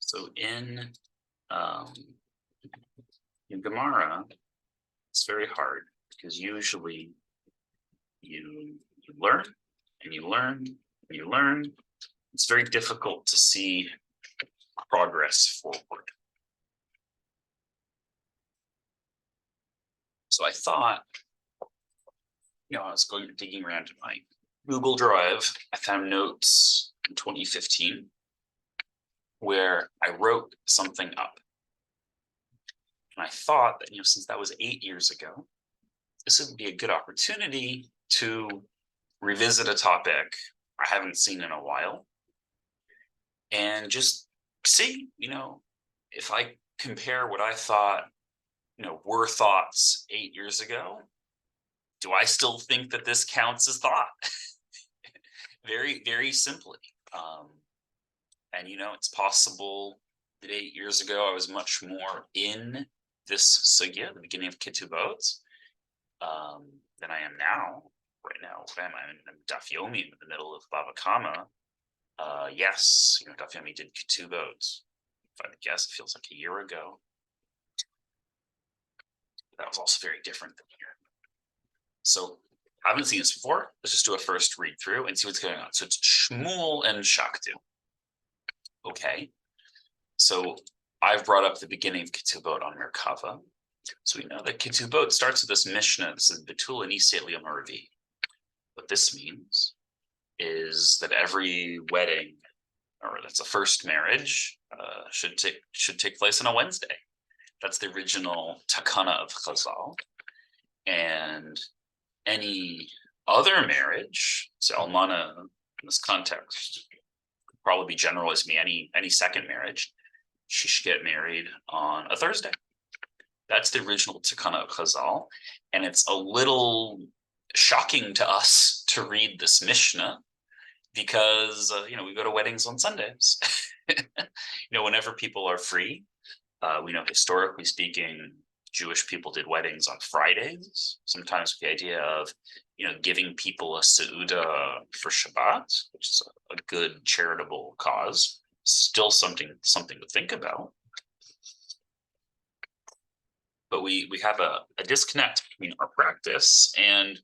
So um, in Gemara, it's very hard because usually you learn and you learn and you learn. It's very difficult to see progress forward. So I thought, I was digging around in my Google Drive. I found notes in 2015 where I wrote something up. And I thought that, since that was 8 years ago, this would be a good opportunity to revisit a topic I haven't seen in a while and just see, if I compare what I thought, were thoughts 8 years ago, do I still think that this counts as thought? Very, very simply. And, it's possible that 8 years ago I was much more in this sugya, the beginning of Ketubot, than I am now. Right now, I'm Daf Yomi in the middle of Bava Kama. Yes, Daf Yomi did Ketubot. If I would guess, it feels like a year ago. That was also very different than here. So I haven't seen this before. Let's just do a first read through and see what's going on. So it's Shmuel and Shaktu. Okay. So I've brought up the beginning of Ketubot on Merkava. So we know that Ketubot starts with this Mishnah. This is Betul Anisei L'Yom HaRevi'i. What this means is that every wedding, or that's a first marriage, should take place on a Wednesday. That's the original takana of Chazal. And any other marriage, so almana in this context, could probably be generalized to me, any second marriage, she should get married on a Thursday. That's the original takana of Chazal. And it's a little shocking to us to read this Mishnah because, we go to weddings on Sundays. Whenever people are free, we know historically speaking, Jewish people did weddings on Fridays, sometimes with the idea of, giving people a seuda for Shabbat, which is a good charitable cause. Still something to think about. But we have a disconnect between our practice and,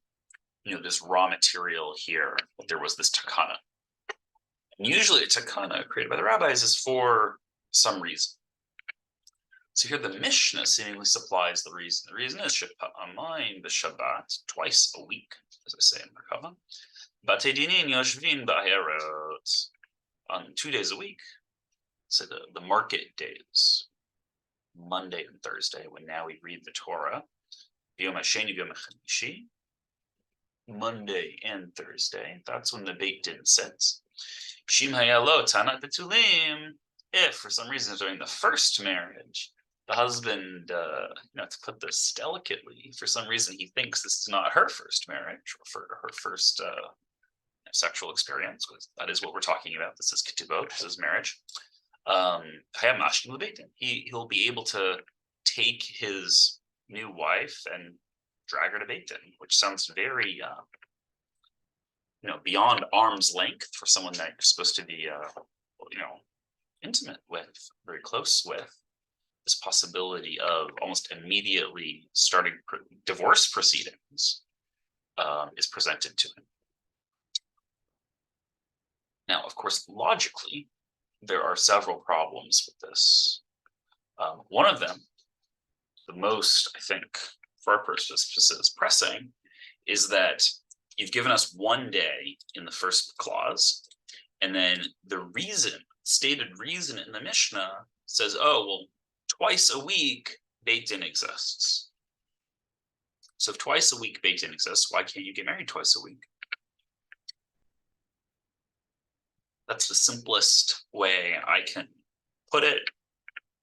this raw material here. There was this takana. And usually a takana created by the rabbis is for some reason. So here the Mishnah seemingly supplies the reason. The reason is Shepa'amayim b'Shabbat, twice a week, as I say in Merkava. Batei dinin yoshvin b'herot, on 2 days a week. So the market days, Monday and Thursday, when now we read the Torah. B'yom hasheni b'yom hachamishi, Monday and Thursday. That's when the Beit Din sits. Shim hayalo tanat betulim. If for some reason during the first marriage, the husband, to put this delicately, for some reason he thinks this is not her first marriage or for her first sexual experience, because that is what we're talking about. This is Ketubot, this is marriage. He'll be able to take his new wife and drag her to Beit Din, which sounds very, beyond arm's length for someone that you're supposed to be, intimate with, very close with. This possibility of almost immediately starting divorce proceedings is presented to him. Now, of course, logically, there are several problems with this. One of them, the most, I think, for our purposes pressing, is that you've given us 1 day in the first clause, and then the stated reason in the Mishnah says, twice a week Beit Din exists. So if twice a week Beit Din exists, why can't you get married twice a week? That's the simplest way I can put it.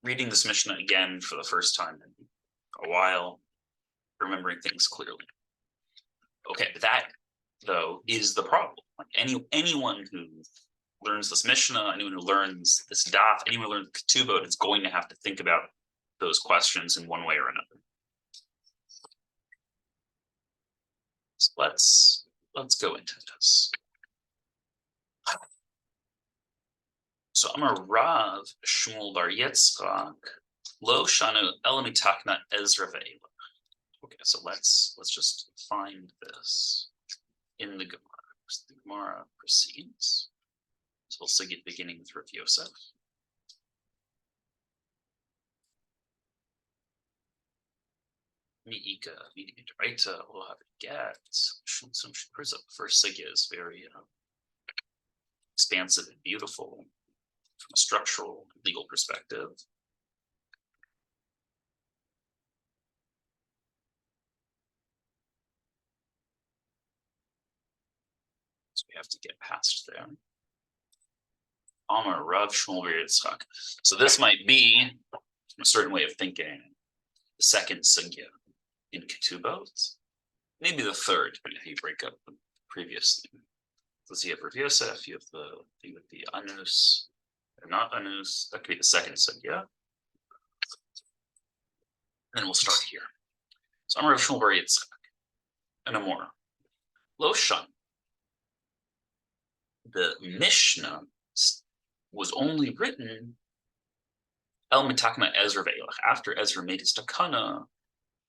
Reading this Mishnah again for the first time in a while, remembering things clearly. Okay, but that, though, is the problem. Like anyone who learns this Mishnah, anyone who learns this daf, anyone who learns Ketubot is going to have to think about those questions in one way or another. So let's go into this. So So Amar Rav Shmuel Bar Yitzchak Lo Shanu Elamitakna Ezra Ve'ela. Okay, so let's just find this in the Gemara. The Gemara proceeds. So we'll see it beginning with Rav Yosef. Mi'ika, Mi'ita, we'll have a get. Some first Sigya is very expansive and beautiful from a structural legal perspective. So we have to get past there. Amar Rav Shmuel Bar Yitzchak. So this might be a certain way of thinking. The second Sigya in Ketubot, maybe the third, but if you break up the previous thing. So you have Rav Yosef, you have the Anus, or not Anus, that could be the second Sigya. Then we'll start here. So Amar Rav Shmuel Bar Yitzchak, and more. Lo Shan. The Mishnah was only written El Mitakna Ezra Ve'elach, after Ezra made his takana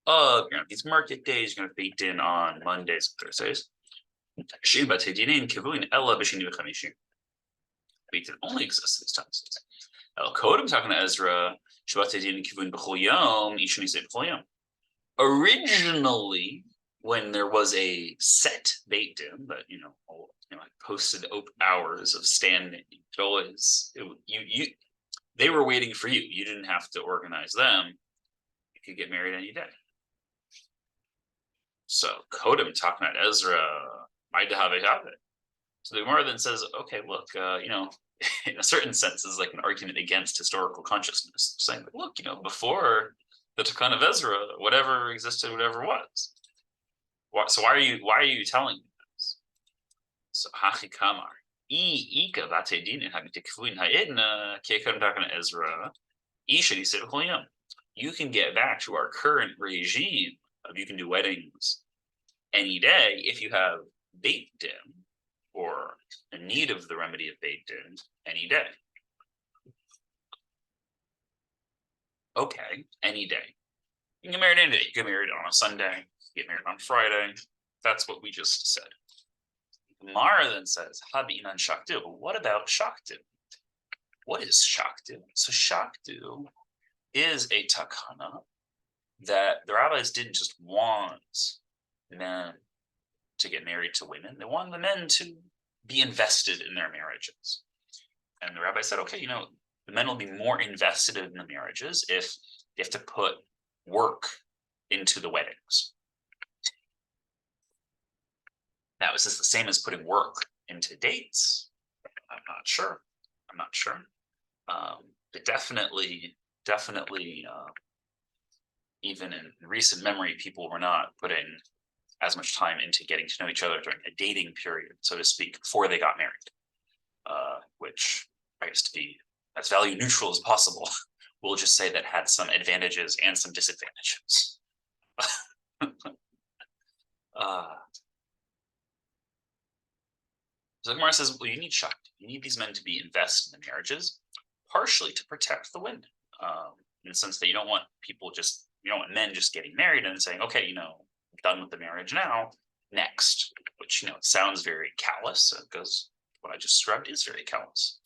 of these market days, you're going to be baked in on Mondays and Thursdays. It only exists these times. El Kodem Takna Ezra originally, when there was a set baked in that posted hours of standing, they were waiting for you. You didn't have to organize them. You could get married any day. So Kodem talking about Ezra, I have it. So the Gemara then says, okay, look, in a certain sense, is like an argument against historical consciousness, saying, look, before the Takana of Ezra, whatever existed, whatever was. So why are you telling me this? So Hachi Kamar. You can get back to our current regime of you can do weddings any day if you have Beit Din or in need of the remedy of Beit Din any day. Okay, any day. You can get married any day. You get married on a Sunday, you get married on Friday. That's what we just said. Mara then says, Habi Inan Shaktu. What about Shaktu? What is Shaktu? So Shaktu is a takana that the rabbis didn't just want men to get married to women. They wanted the men to be invested in their marriages. And the rabbi said, okay, the men will be more invested in the marriages if they have to put work into the weddings. Now, is this the same as putting work into dates? I'm not sure. But definitely, even in recent memory, people were not putting as much time into getting to know each other during a dating period, so to speak, before they got married, which I guess to be as value neutral as possible, we'll just say that had some advantages and some disadvantages. So Gemara says, well, you need Shakti. You need these men to be invested in the marriages, partially to protect the women, in the sense that you don't want men just getting married and saying, okay, I'm done with the marriage now, next, which, it sounds very callous, because what I just described is very callous.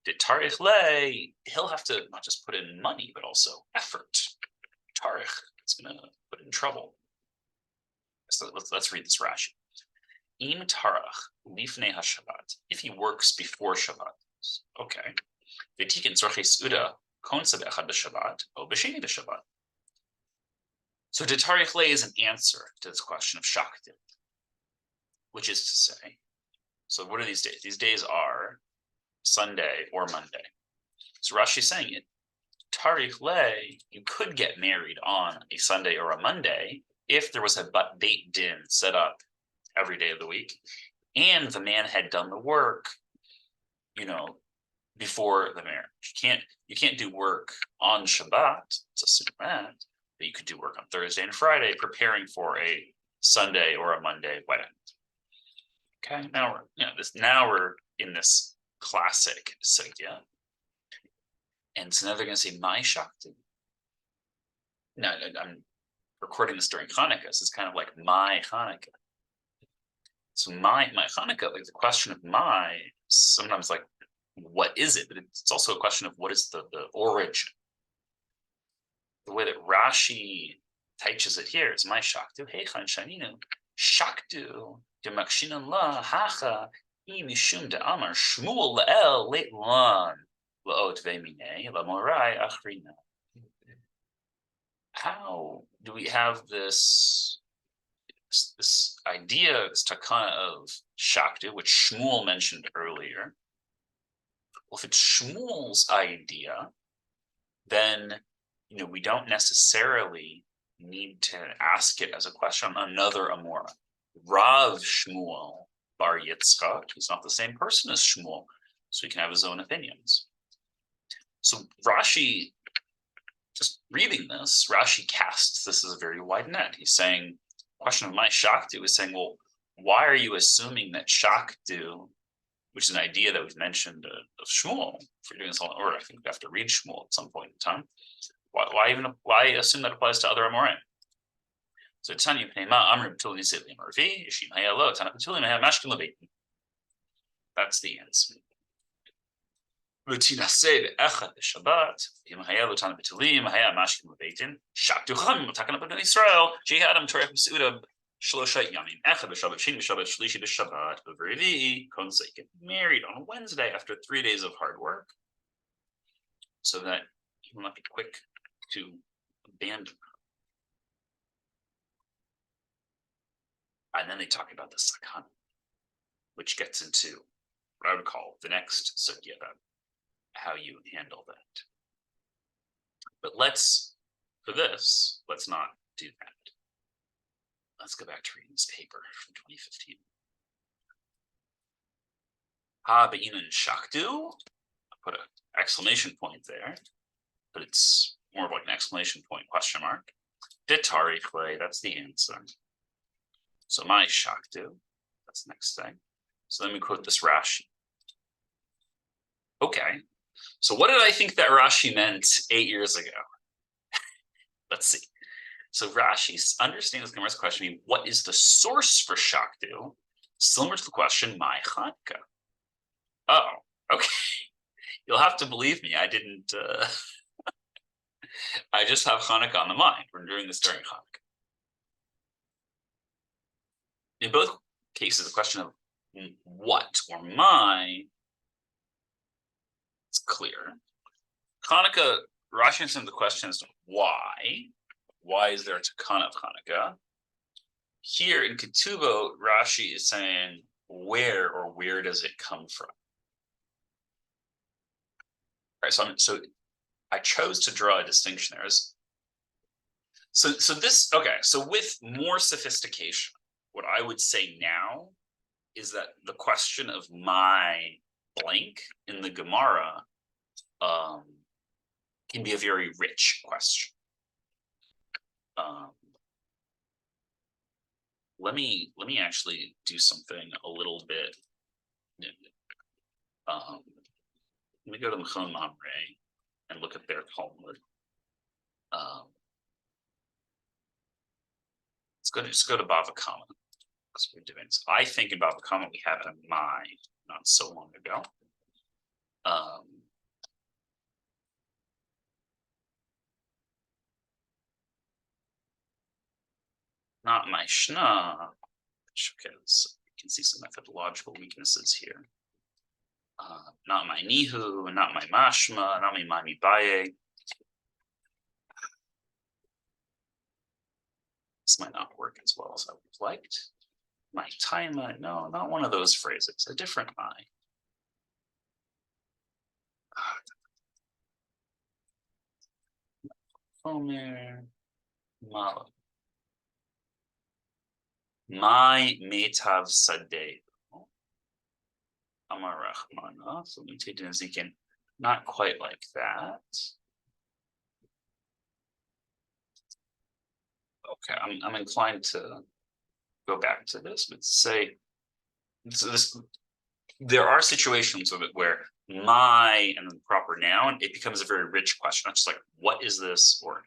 Did Tarich Lay, he'll have to not just put in money, but also effort. Tarich, it's going to put in trouble. So let's read this Rashi. Im tarach lifnei haShabbat. If he works before Shabbat, okay. V'tikin tzorchei suda konsa be'echad b'Shabbat o b'sheni b'Shabbat. So Tarich Lay is an answer to this question of Shakti, which is to say, so what are these days? These days are Sunday or Monday. So Rashi is saying it. Tarich Lay, you could get married on a Sunday or a Monday if there was a Beit Din set up every day of the week, and the man had done the work, before the marriage. You can't do work on Shabbat, it's a sunnah, but you could do work on Thursday and Friday, preparing for a Sunday or a Monday wedding. Okay, now we're in this classic sugya. And so now they're going to say my Shakti. No, I'm recording this during Hanukkah, so it's kind of like my Hanukkah. So my Hanukkah, like the question of my, sometimes like what is it? But it's also a question of what is the origin. The way that Rashi teaches it here is my Shaktu Heichan Shaninu Shaktu Demakshinan La Hacha Mishum de Amar Shmuel Leel Leit Lan Laot Vemine Lamorai Achrina. How do we have this idea, this takana of Shaktu, which Shmuel mentioned earlier? Well, if it's Shmuel's idea, then we don't necessarily need to ask it as a question on another Amora. Rav Shmuel Bar Yitzchak, he's not the same person as Shmuel, so he can have his own opinions. So Rashi, just reading this, Rashi casts this as a very wide net. He's saying, question of my Shaktu is saying, well, why are you assuming that Shaktu, which is an idea that we've mentioned of Shmuel, if we're doing this, or I think we have to read Shmuel at some point in time, why assume that applies to other Amorim? So Tanya Pnema Amrim Tuli Sitli Marvi, Ishim Hayalo, Tana Petuli Maha Mashkin Levitin. That's the answer. Lutina say the Echad the Shabbat, Him Hayalo Tana Petuli, Mahaya Mashkin Levitin, Shaktu Cham, Takan Abad Israel, Jihadam Torah Suda, Shlosha Yamin, Echad the Shabbat, Shin Shabbat, Shlishi the Shabbat, Bavrivi, Konse get married on Wednesday after 3 days of hard work, so that he will not be quick to abandon her. And then they talk about the sakana, which gets into what I would call the next sugya about how you handle that. But let's not do that. Let's go back to reading this paper from 2015. Ha be'inan shaktu. I put an exclamation point there, but it's more of like an exclamation point question mark. Ditarichle, that's the answer. So my Shaktu, that's the next thing. So let me quote this Rashi. Okay, so what did I think that Rashi meant 8 years ago? Let's see. So Rashi understands the Gemara's question, I mean, what is the source for Shaktu? Similar to the question, my Chanka. Oh, okay. You'll have to believe me. I didn't, I just have Chanukah on the mind. We're doing this during Chanukah. In both cases, the question of what or my, it's clear. Hanukkah, Rashi answers the question is why. Why is there a takana of Hanukkah? Here in Ketubot, Rashi is saying where does it come from? All right, so I chose to draw a distinction there. So with more sophistication, what I would say now is that the question of my blank in the Gemara can be a very rich question. Let me actually do something a little bit. Let me go to Mechon Mamre and look at their Talmud. Let's go to Bava Kama. Because we're doing this. I think in Bava Kama we had a my not so long ago. Not my Shna. Okay, so you can see some methodological weaknesses here. Not my Nihu, not my Mashma, not my Mami Baye. This might not work as well as I would have liked. My Taima, no, not one of those phrases, a different my. Omer, Mala. My Metav Sadeh. Amar Rahmana. So we take Zikin. Not quite like that. Okay, I'm inclined to go back to this, but say so this there are situations where my and the proper noun, it becomes a very rich question. It's just like, what is this, or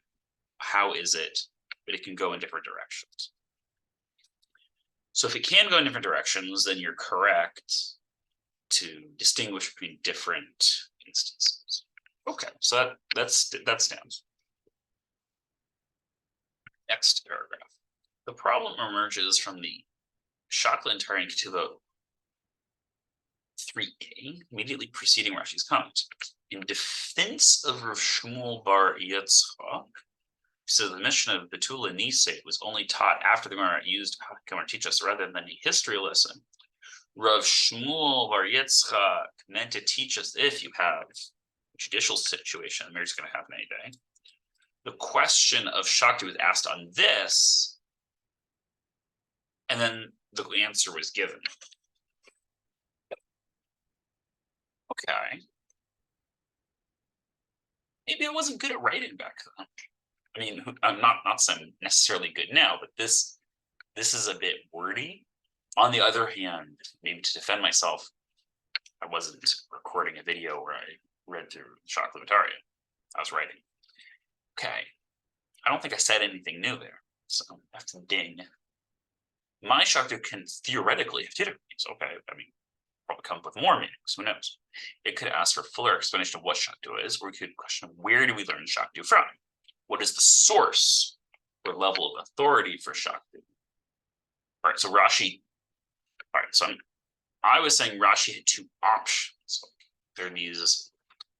how is it? But it can go in different directions. So if it can go in different directions, then you're correct to distinguish between different instances. Okay, so that stands. Next paragraph. The problem emerges from the Shakla and Ketubot 3a, immediately preceding Rashi's comment. In defense of Rav Shmuel bar Yitzchak, so the mission of Betula Nisei was only taught after the Gemara used how Gemara teach us rather than a history lesson. Rav Shmuel bar Yitzchak meant to teach us if you have a judicial situation, the mayor's going to happen any day. The question of Shakti was asked on this, and then the answer was given. Okay. Maybe I wasn't good at writing back then. I mean, I'm not saying necessarily good now, but this is a bit wordy. On the other hand, maybe to defend myself, I wasn't recording a video where I read through Shakla V'Tarya. I was writing. Okay. I don't think I said anything new there, so I have to ding. My Shaktu can theoretically have two different meanings. Okay, I mean, probably come up with more meanings. Who knows? It could ask for a fuller explanation of what Shaktu is, or we could question where do we learn Shaktu from? What is the source or level of authority for Shaktu? All right, so Rashi. All right, so I was saying Rashi had two options. There are these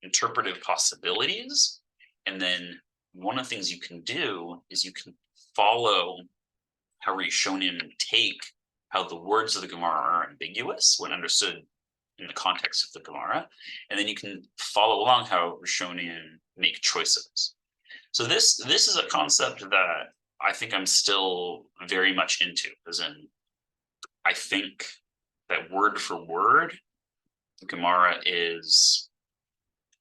interpretive possibilities, and then one of the things you can do is you can follow how Rishonim take how the words of the Gemara are ambiguous when understood in the context of the Gemara, and then you can follow along how Rishonim make choices. So this is a concept that I think I'm still very much into, as in I think that word for word, Gemara is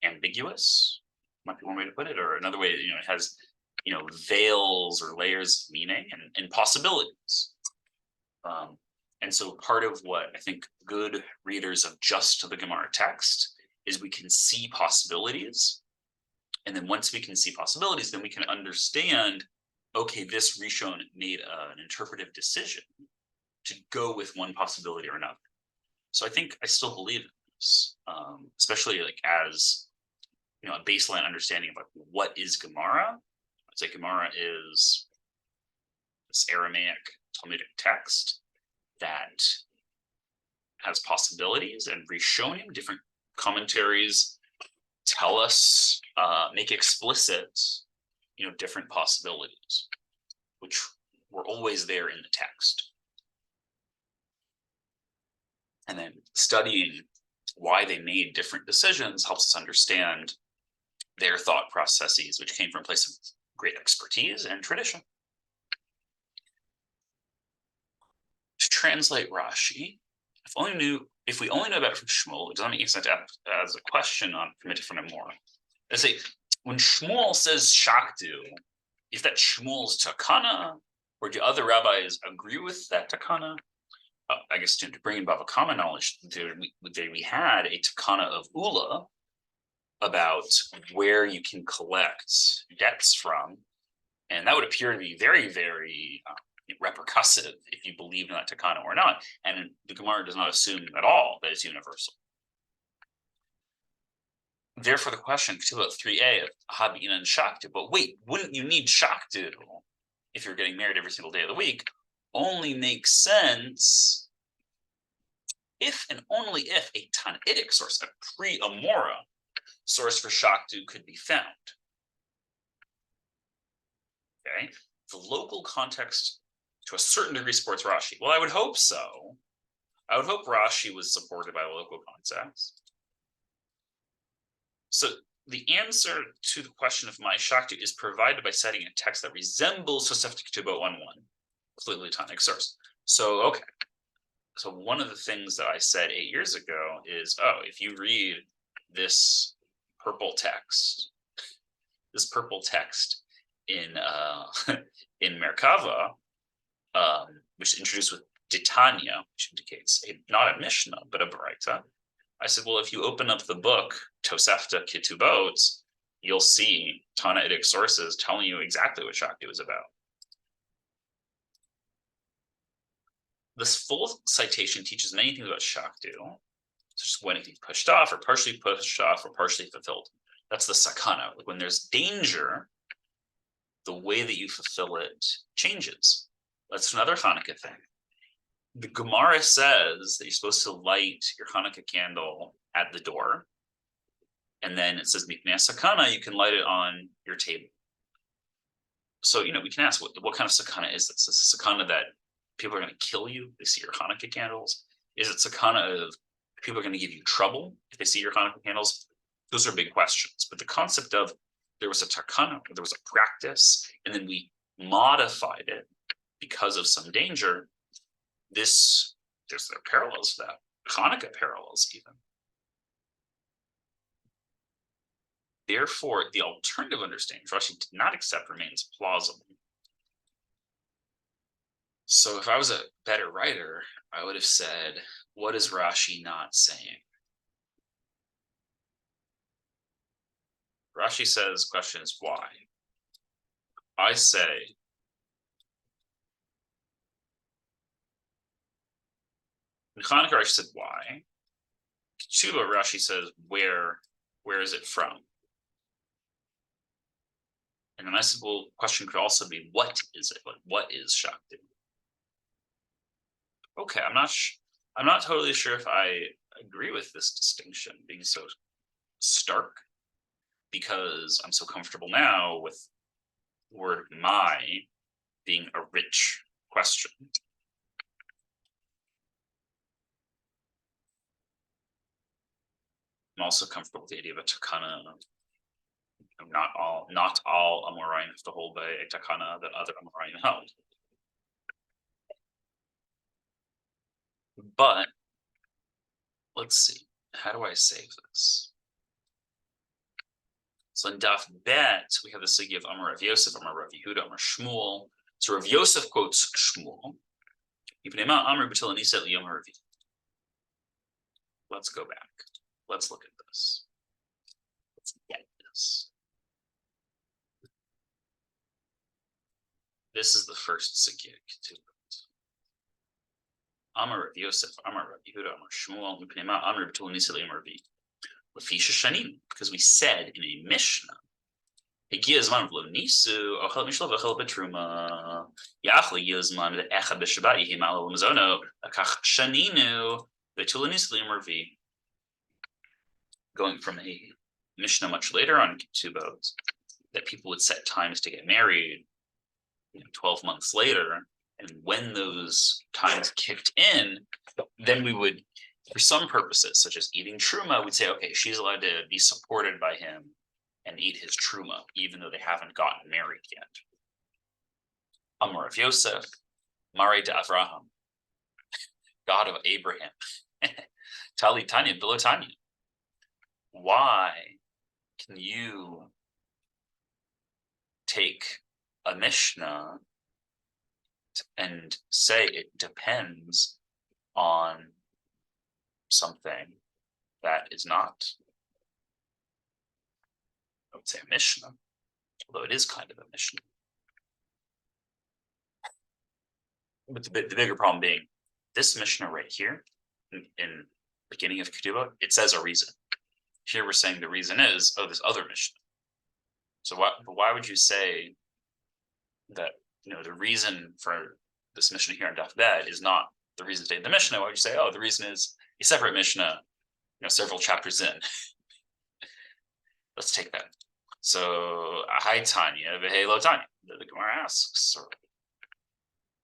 ambiguous, might be one way to put it, or another way, it has, veils or layers of meaning and possibilities. And so part of what I think good readers of just the Gemara text is we can see possibilities. And then once we can see possibilities, then we can understand, okay, this Rishon made an interpretive decision to go with one possibility or another. So I think I still believe in this, especially like as a baseline understanding of like what is Gemara. I'd say Gemara is this Aramaic Talmudic text that has possibilities, and Rishonim, different commentaries, tell us, make explicit, different possibilities, which were always there in the text. And then studying why they made different decisions helps us understand their thought processes, which came from a place of great expertise and tradition. To translate Rashi, if we only know about it from Shmuel, it doesn't make sense to ask as a question from a different Amor. Let's say when Shmuel says Shaktu, if that Shmuel's takana, or do other rabbis agree with that takana? I guess to bring in Bava Kama knowledge, we had a takana of Ula about where you can collect debts from, and that would appear to be very, very repercussive if you believe in that takana or not. And the Gemara does not assume at all that it's universal. Therefore, the question Ketubot 3a of Habina and Shaktu, but wait, wouldn't you need Shaktu if you're getting married every single day of the week? Only makes sense if and only if a Tannaitic source, a pre-Amora source for Shaktu could be found. Okay, the local context to a certain degree supports Rashi. Well, I would hope so. I would hope Rashi was supported by the local context. So the answer to the question of my Shakti is provided by citing a text that resembles Tosefta Ketubot 1:1, completely Tannaitic source. So, okay. So one of the things that I said 8 years ago is, if you read this purple text in in Merkava, which is introduced with Titania, which indicates not a Mishnah, but a Baraita. I said, well, if you open up the book, Tosefta Ketubot, you'll see Tannaitic sources telling you exactly what Shakti was about. This full citation teaches many things about Shakti, just when anything pushed off or partially fulfilled. That's the sakana. Like when there's danger, the way that you fulfill it changes. That's another Hanukkah thing. The Gemara says that you're supposed to light your Hanukkah candle at the door. And then it says, Mipnei sakana, you can light it on your table. So, we can ask, what kind of sakana is this? Is it sakana that people are going to kill you if they see your Hanukkah candles? Is it sakana of people are going to give you trouble if they see your Hanukkah candles? Those are big questions. But the concept of there was a takana, there was a practice, and then we modified it because of some danger. There's parallels to that. Hanukkah parallels even. Therefore, the alternative understanding Rashi did not accept remains plausible. So if I was a better writer, I would have said, what is Rashi not saying? Rashi says, question is why? I say, in Chanukah, Rashi said why. Ketubot, Rashi says, where is it from? And then I said, well, the question could also be, what is it? Like, what is Shakti? Okay, I'm not totally sure if I agree with this distinction being so stark, because I'm so comfortable now with the word my being a rich question. I'm also comfortable with the idea of a takana. Not all Amoraim have to hold by a takana that other Amoraim held. But let's see, how do I save this? So in Daf Bet, we have the sugya of Amar Rav Yosef, Amar Rav Yehuda, Amar Shmuel. So Rav Yosef quotes Shmuel. Let's go back. Let's look at this. Let's get this. This is the first sugya. Amar Rav Yosef, Amar Rav Yehuda, Amar Shmuel, Amar B'tul Nisa Amar Rav Lefisha Shanim, because we said in a Mishnah, Higia Zman V'lo Nisu, Ochel Mishlav Ochel Betruma, Yachli Yizman that Echad B'Shabbat Yihim Alo L'Mazono, Akach Shaninu, B'tul Nisa Amar Rav. Going from a Mishnah much later on in Ketubot, that people would set times to get married, 12 months later. And when those times kicked in, then we would, for some purposes, such as eating truma, we'd say, okay, she's allowed to be supported by him and eat his truma, even though they haven't gotten married yet. Amar Rav Yosef, Mare de Avraham, God of Abraham, Tali Tanya, below Tanya. Why can you take a Mishnah and say it depends on something that is not, I would say, a Mishnah, although it is kind of a Mishnah. But the bigger problem being, this Mishnah right here, in beginning of Ketubot, it says a reason. Here we're saying the reason is, this other Mishnah. So why would you say that, the reason for this Mishnah here in Daf Bet is not the reason stated in the Mishnah? Why would you say, the reason is a separate Mishnah, several chapters in? Let's take that. So, Hi Tanya, Vehe Lo Tanya. The Gemara asks, or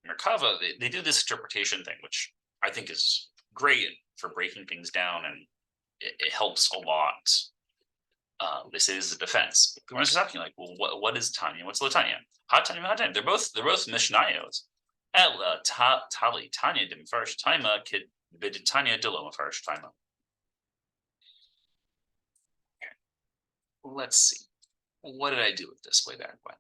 Merkava, they do this interpretation thing, which I think is great for breaking things down, and it helps a lot. They say this is a defense. The Gemara is asking, like, well, what is Tanya? What's Lo Tanya? Ha Tanya, Ha Tanya. They're both Mishnayos. Ela Tali Tanya de Mefarish Taima Kid Bid Tanya de Lo Mefarish Taima. Let's see. What did I do with this way back when?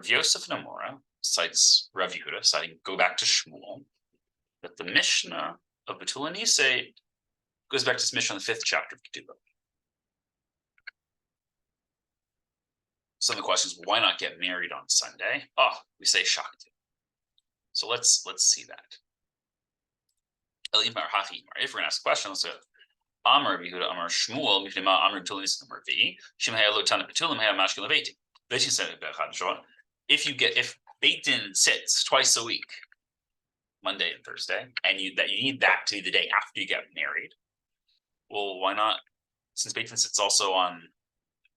Rav Yosef Namora cites Rav Yehuda, citing go back to Shmuel, that the Mishnah of Betul and Nisei goes back to this Mishnah in the 5th chapter of Ketubot. Some of the questions: why not get married on Sunday? Oh, we say Shakti. So let's see that. If we're gonna ask a question, let's say Amar Yehuda Amar Shmuel Mifnema Amar Betul Nisei Amar Vi Shem Haya Lo Tana Betulim Haya Mashkin Leveitim. If Beit Din sits twice a week, Monday and Thursday, and you need that to be the day after you get married, well, why not? Since Beit Din sits also on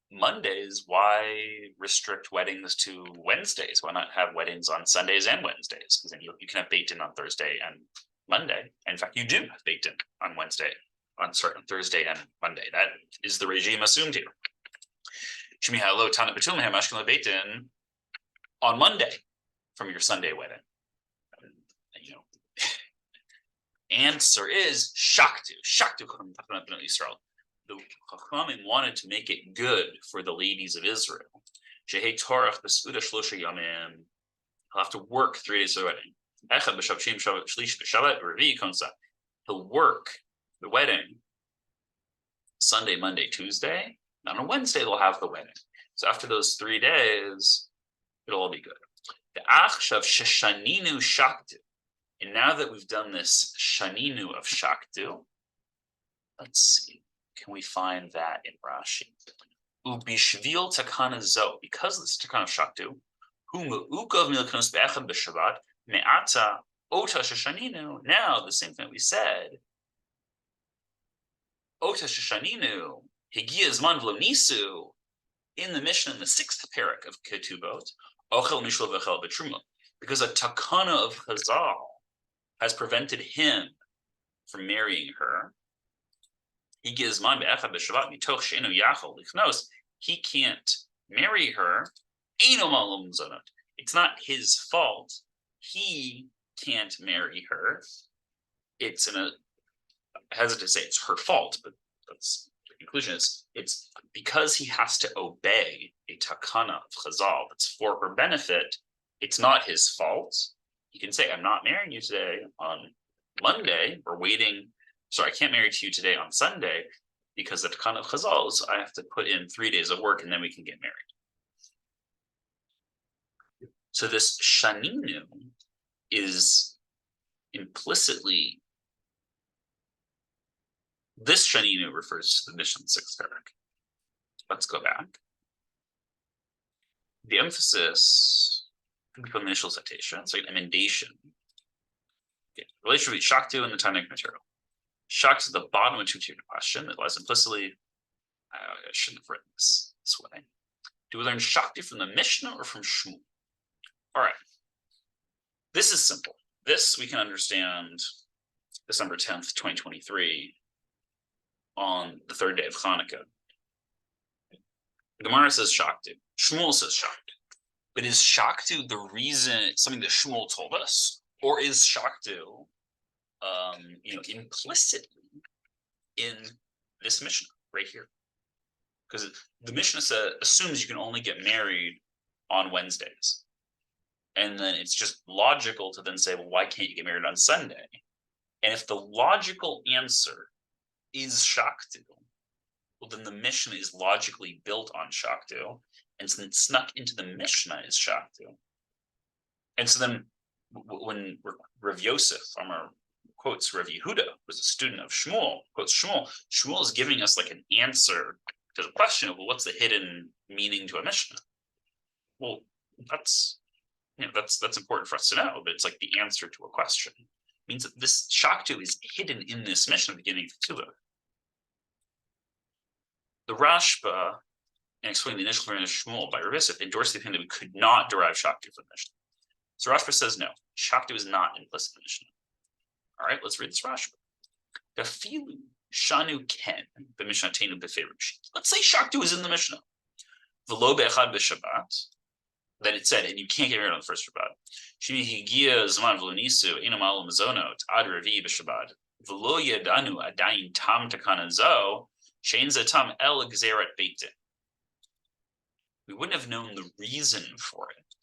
Mondays, why restrict weddings to Wednesdays? Why not have weddings on Sundays and Wednesdays? Because then you can have Beit Din on Thursday and Monday. And in fact, you do have Beit Din on Thursday and Monday. That is the regime assumed here. On Monday from your Sunday wedding. Answer is Shaktu. Shaktu Israel. The Chachamim wanted to make it good for the ladies of Israel. He'll have to work 3 days of the wedding. He'll work the wedding Sunday, Monday, Tuesday. And on Wednesday, they'll have the wedding. So after those 3 days, it'll all be good. The Achshav Sheshaninu Shaktu. And now that we've done this Shaninu of Shaktu, let's see. Can we find that in Rashi? Ubishvil takana zo, because of this takana of Shaktu, hu me'ukav milkanos be'echad b'Shabbat me'ata ota sheshaninu. Now the same thing we said. Ota sheshaninu higia zman v'lo nisu in the Mishnah in the 6th parak of Ketubot. Ochel mishlo v'chel b'truma, because a takana of Chazal has prevented him from marrying her. He can't marry her. It's not his fault. He can't marry her. I hesitate to say it's her fault, but that's the conclusion is it's because he has to obey a takana of Chazal that's for her benefit. It's not his fault. He can say, I'm not marrying you today on Monday. We're waiting. I can't marry to you today on Sunday because of the takana of Chazal. I have to put in 3 days of work and then we can get married. So this Shaninu is implicitly, this Shaninu refers to the Mishnah 6th parak. Let's go back. The emphasis can be put in the initial citation. It's like an emendation. Okay. Relationship between Shaktu and the Talmudic material. Shaktu is the bottom of the question that lies implicitly. I shouldn't have written this way. Do we learn Shaktu from the Mishnah or from Shmuel? All right. This is simple. This we can understand December 10th, 2023, on the 3rd day of Channuka. Gemara says Shaktu. Shmuel says Shaktu. But is Shaktu the reason, something that Shmuel told us? Or is Shaktu implicitly in this Mishnah right here? Because the Mishnah assumes you can only get married on Wednesdays. And then it's just logical to then say, well, why can't you get married on Sunday? And if the logical answer is Shaktu, well, then the Mishnah is logically built on Shaktu. And so then snuck into the Mishnah is Shaktu. And so then when Rav Yosef, quotes Rav Yehuda, was a student of Shmuel, quotes Shmuel is giving us like an answer to the question of, well, what's the hidden meaning to a Mishnah? Well, that's important for us to know, but it's like the answer to a question. It means that this Shaktu is hidden in this Mishnah beginning of Ketubot. The Rashba, in explaining the initial variant of Shmuel by Rav Yosef, endorsed the opinion that we could not derive Shaktu from the Mishnah. So Rashba says no, Shaktu is not implicit in the Mishnah. All right, let's read this Rashba. The filu shanu ken b'mishnah teinu b'feirim. Let's say Shaktu is in the Mishnah. V'lo be'echad b'Shabbat. That it said, and you can't get married on the first Shabbat. Shimi higia zman v'lo nisu ina malo mezonot ad revi b'Shabbat. V'lo yadanu adayin tam takana zo shein zetam el gzerat beit din. We wouldn't have known the reason for it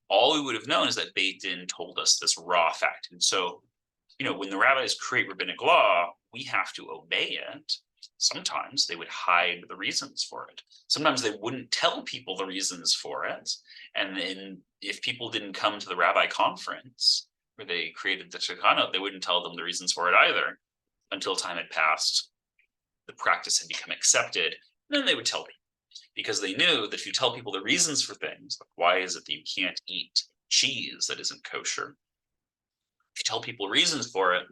all we would have known is that Beit Din told us this raw fact. And so, when the rabbis create rabbinic law, we have to obey it. Sometimes they would hide the reasons for it. Sometimes they wouldn't tell people the reasons for it. And then if people didn't come to the rabbi conference where they created the Shulchan, they wouldn't tell them the reasons for it either until time had passed, the practice had become accepted, and then they would tell people. Because they knew that if you tell people the reasons for things, like why is it that you can't eat cheese that isn't kosher? If you tell people reasons for it,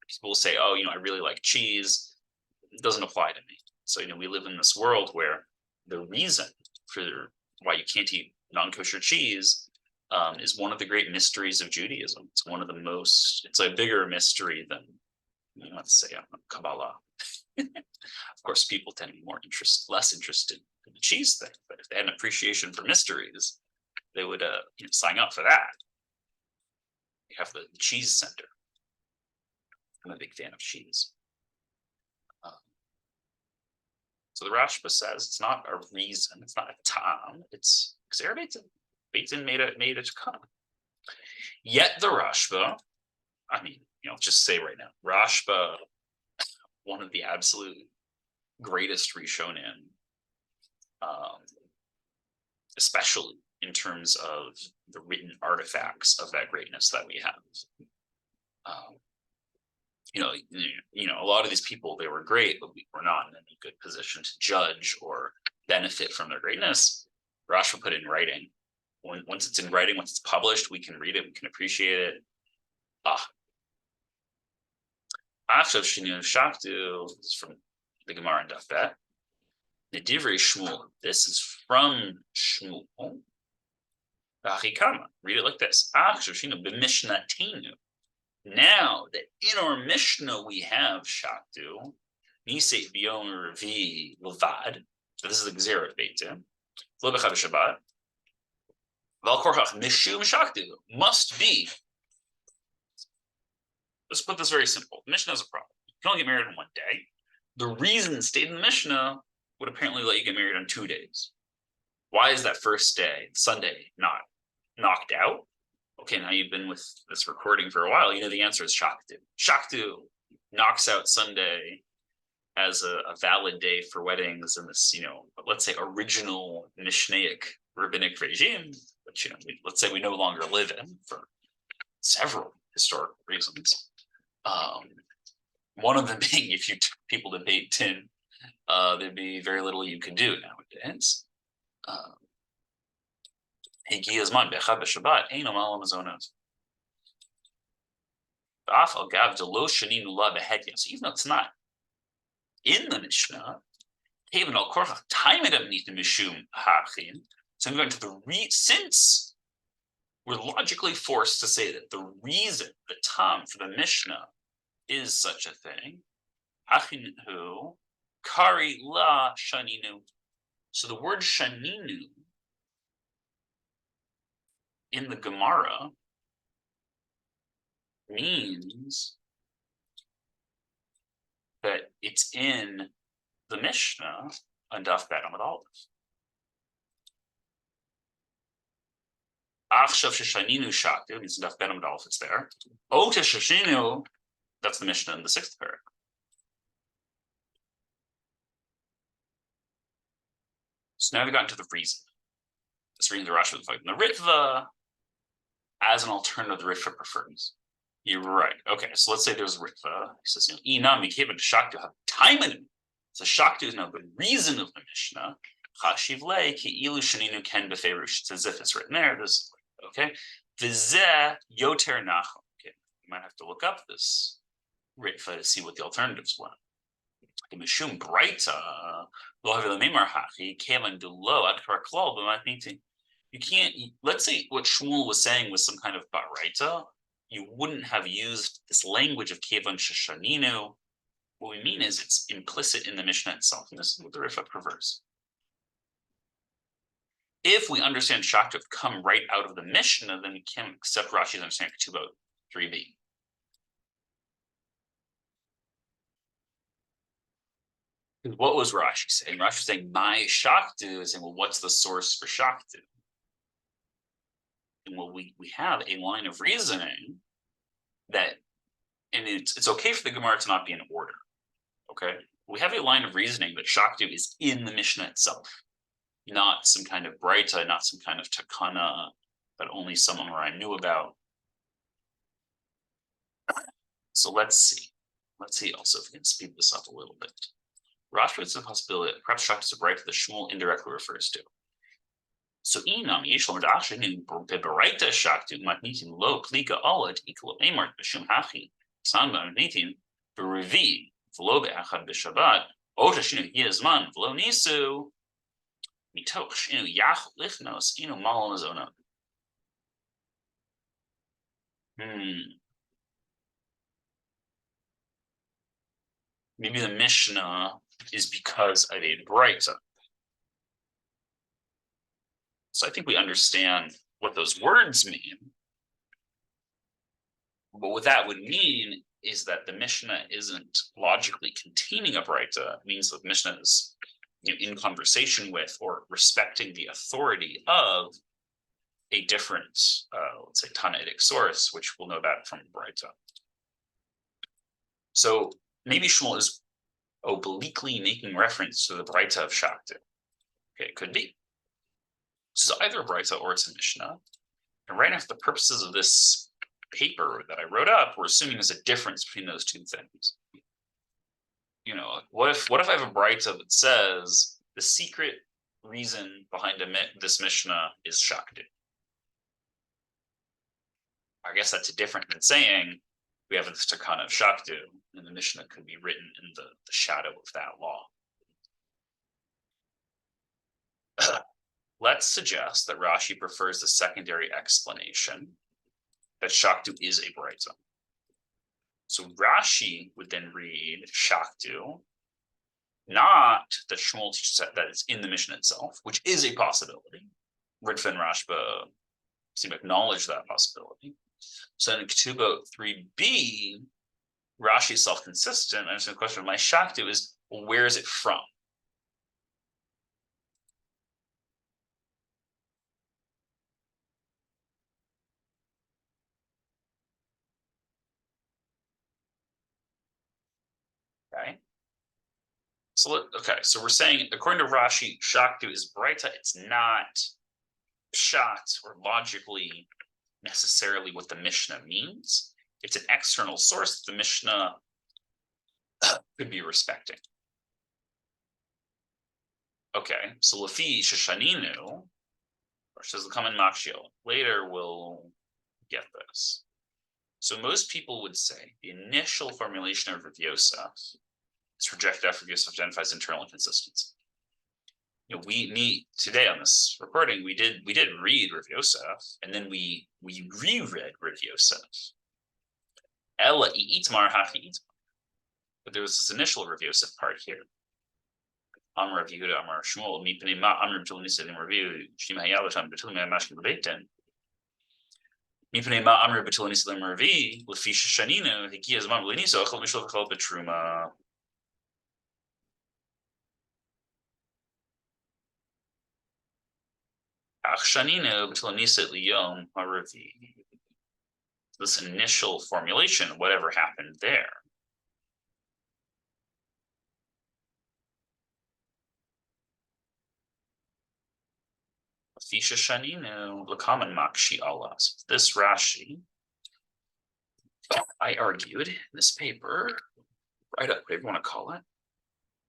people will say, oh, I really like cheese. It doesn't apply to me. So, we live in this world where the reason for why you can't eat non-kosher cheese is one of the great mysteries of Judaism. It's one of the most, it's a bigger mystery than, let's say, Kabbalah. Of course, people tend to be less interested in the cheese thing, but if they had an appreciation for mysteries, they would sign up for that. You have the cheese center. I'm a big fan of cheese. So the Rashba says it's not a reason, it's not a tam, it's Gzer Beit Din. Beit Din made it to come. Yet the Rashba, just say right now, Rashba, one of the absolute greatest Rishonim, especially in terms of the written artifacts of that greatness that we have. A lot of these people, they were great, but we were not in any good position to judge or benefit from their greatness. Rashba put it in writing. Once it's in writing, once it's published, we can read it, we can appreciate it. After Shinu Shaktu is from the Gemara in Daf Bet. Nedivrei Shmuel. This is from Shmuel. Read it like this. After Shinu b'mishnatenu. Now that in our Mishnah we have Shaktu, Nisei B'yom Revi Levad. So this is the Gzera of Beit Din. Lo b'chad Shabbat. Val Korchach Mishum Shaktu must be. Let's put this very simple. The Mishnah is a problem. You can only get married in one day. The reason stated in the Mishnah would apparently let you get married on 2 days. Why is that first day, Sunday, not knocked out? Okay, now you've been with this recording for a while. The answer is Shaktu. Shaktu knocks out Sunday as a valid day for weddings in this, let's say original Mishnaic rabbinic regime, which, let's say we no longer live in for several historical reasons. One of them being if you took people to Beit Din, there'd be very little you could do nowadays. So even though it's not in the Mishnah, so I'm going to since we're logically forced to say that the reason, the tam for the Mishnah is such a thing, kari la shaninu. So the word shaninu in the Gemara means that it's in the Mishnah on Daf Bet Amud Aleph. Achshav sheshaninu shaktu means in Daf Bet Amud Aleph. It's there. Ota sheshinu, that's the Mishnah in the 6th paragraph. So now we got into the reason. This reading the Rashi was like the Ritva as an alternative the Ritva prefers. You're right. Okay, so let's say there's Ritva. He says, Inam Mikevin Shaktu have time in it. So Shaktu is now the reason of the Mishnah. Chashivle ki ilu shaninu ken befeirush. It's as if it's written there. This okay. Vizeh yoter nachon. Okay, you might have to look up this Ritva to see what the alternatives were. Mishum Breita lo havi lemimar hachi kevan dulo ad karaklol b'matniti. You can't. Let's say what Shmuel was saying was some kind of baraita. You wouldn't have used this language of kevan sheshaninu. What we mean is it's implicit in the Mishnah itself, and this is what the Ritva prefers. If we understand Shaktu have come right out of the Mishnah, then we can't accept Rashi's understanding of Ketubot 3b. What was Rashi saying? Rashi was saying, my Shaktu is saying, well, what's the source for Shaktu? And we have a line of reasoning that, and it's okay for the Gemara to not be in order. Okay, we have a line of reasoning that Shaktu is in the Mishnah itself, not some kind of Braita, not some kind of Takana that only someone where I knew about. So let's see. Let's see also if we can speed this up a little bit. Rashi is a possibility that perhaps Shaktu is a Braita that Shmuel indirectly refers to. So inam yeshlam dashin in bebaraita Shaktu matnitin lo klika alad equal amart b'shum hachi san matnitin b'revi v'lo be'achad b'shabbat ota shinu yizman v'lo nisu mitoch shinu yach lichnos inu malon zona. Maybe the Mishnah is because of a Braita. So I think we understand what those words mean. But what that would mean is that the Mishnah isn't logically containing a Braita. It means that the Mishnah is in conversation with or respecting the authority of a different, let's say, Tannaitic source, which we'll know about from Braita. So maybe Shmuel is obliquely making reference to the Braita of Shaktu. Okay, it could be. This is either a Braita or it's a Mishnah. And right now, for the purposes of this paper that I wrote up, we're assuming there's a difference between those two things. What if I have a Braita that says the secret reason behind this Mishnah is Shaktu? I guess that's different than saying we have this Takana of Shaktu, and the Mishnah could be written in the shadow of that law. Let's suggest that Rashi prefers the secondary explanation that Shaktu is a Braita. So Rashi would then read Shaktu, not that Shmuel teaches that it's in the Mishnah itself, which is a possibility. Ritva and Rashba seem to acknowledge that possibility. So in Ketubot 3b, Rashi is self-consistent. And so the question of my Shaktu is, well, where is it from? Okay. So we're saying, according to Rashi, Shaktu is Braita. It's not Pshat or logically necessarily what the Mishnah means. It's an external source that the Mishnah could be respecting. Okay, so Lafi Shashaninu, or says the common Makshio. Later we'll get this. So most people would say the initial formulation of Rav Yosef is rejected after Yosef identifies internal inconsistency. We today on this recording, we did read Rav Yosef, and then we reread Rav Yosef. Ella itmar hachi itmar. But there was this initial Rav Yosef part here. Amar Rav Yehuda, Amar Shmuel, mipnei ma Amar b'tul nisadim Rav Yehuda, shim hayalatam b'tul me'amashkin b'beitin. Mipnei ma Amar b'tul nisadim Rav Yehuda, l'fi shashaninu hiki azman b'liniso achal mishlo v'chal b'truma. This initial formulation, whatever happened there. This Rashi, I argued in this paper, write up, whatever you want to call it,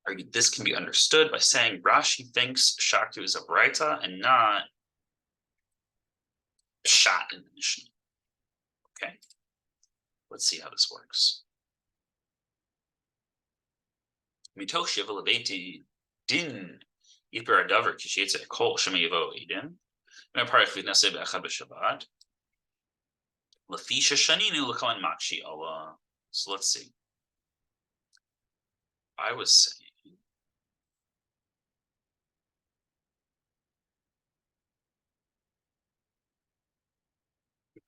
argued this can be understood by saying Rashi thinks Shaktu is a Braita and not Pshat in the Mishnah. Okay, let's see how this works. Mitoch shiva leveti din yiper adaver kishetze kol shemiyavo edin. Me'aparich v'naseh be'achad b'shabbat. Lefi shashaninu l'kalan makshi Allah. So let's see. I was saying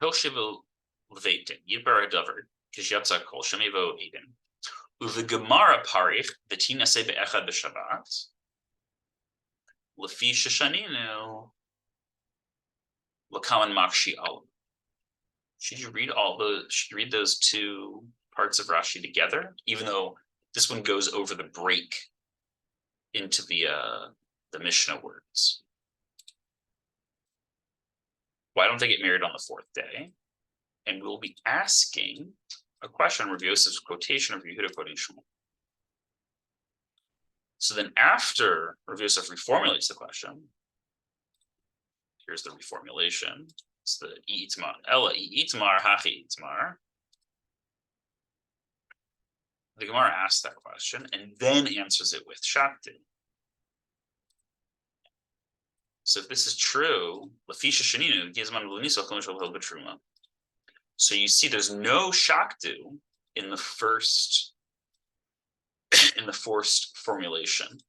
Mitoch shiva leveti yiper adaver kishetze kol shemiyavo edin. Uvegemara parich v'tinaseh be'achad b'shabbat. Lefi shashaninu Lakaman Makshi Al. Should you read all those? Should you read those two parts of Rashi together, even though this one goes over the break into the Mishnah words? Why don't they get married on the fourth day? And we'll be asking a question on Rav Yosef's quotation of Yehuda quoting Shmuel. So then after Rav Yosef reformulates the question, here's the reformulation. It's the Itmar, Ella Itmar, Hachi Itmar. The Gemara asks that question and then answers it with Shakti. So if this is true, Lafisha Shaninu, Gizman Luniso, Betruma. So you see there's no Shaktu in the first formulation.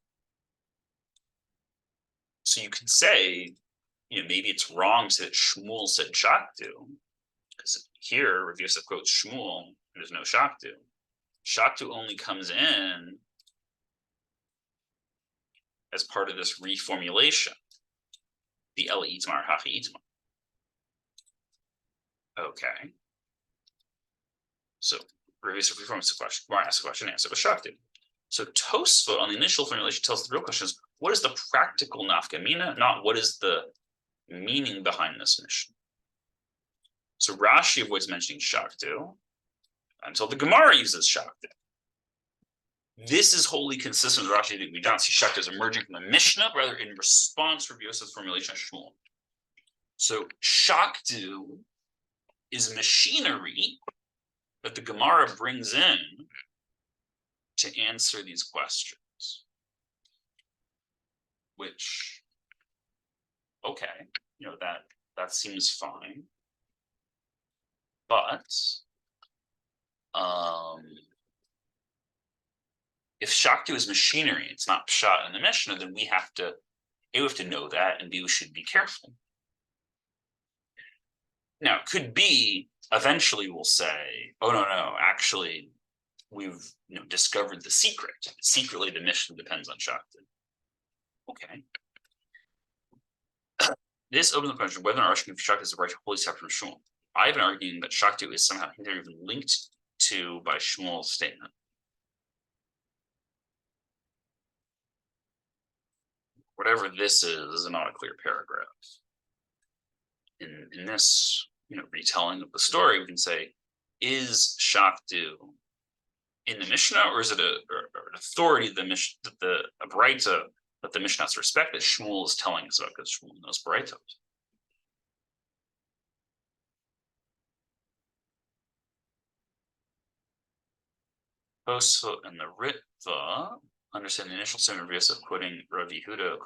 So you could say, maybe it's wrong to say that Shmuel said Shaktu, because here Rav Yosef quotes Shmuel, and there's no Shaktu. Shaktu only comes in as part of this reformulation, the Ela Itmar, Hachi Itmar. Okay. So Rav Yosef reformulates the question, Gemara asks the question, answer with Shaktu. So Tosfot on the initial formulation tells the real question is, what is the practical nafkamina, not what is the meaning behind this mission? So Rashi avoids mentioning Shaktu until the Gemara uses Shaktu. This is wholly consistent with Rashi that we don't see Shaktu as emerging from the Mishnah, but rather in response to Rav Yosef's formulation of Shmuel. So Shaktu is machinery that the Gemara brings in to answer these questions. Which, okay, that seems fine. But if Shaktu is machinery, it's not pshat in the Mishnah, then we have to know that, and we should be careful. Now, it could be eventually we'll say, oh no, actually we've discovered the secret. Secretly, the Mishnah depends on Shaktu. Okay. This opens the question whether an argument for Shaktu is the right wholly separate from Shmuel. I've been arguing that Shaktu is somehow even linked to by Shmuel's statement. Whatever this is not a clear paragraph. In this, retelling of the story, we can say, is Shaktu in the Mishnah, or is it an authority of the Mishnah, a Braita that the Mishnah has to respect that Shmuel is telling us about, because Shmuel knows Braitot? Tosfot and the Ritva understand the initial statement of Yosef quoting Rav Yehuda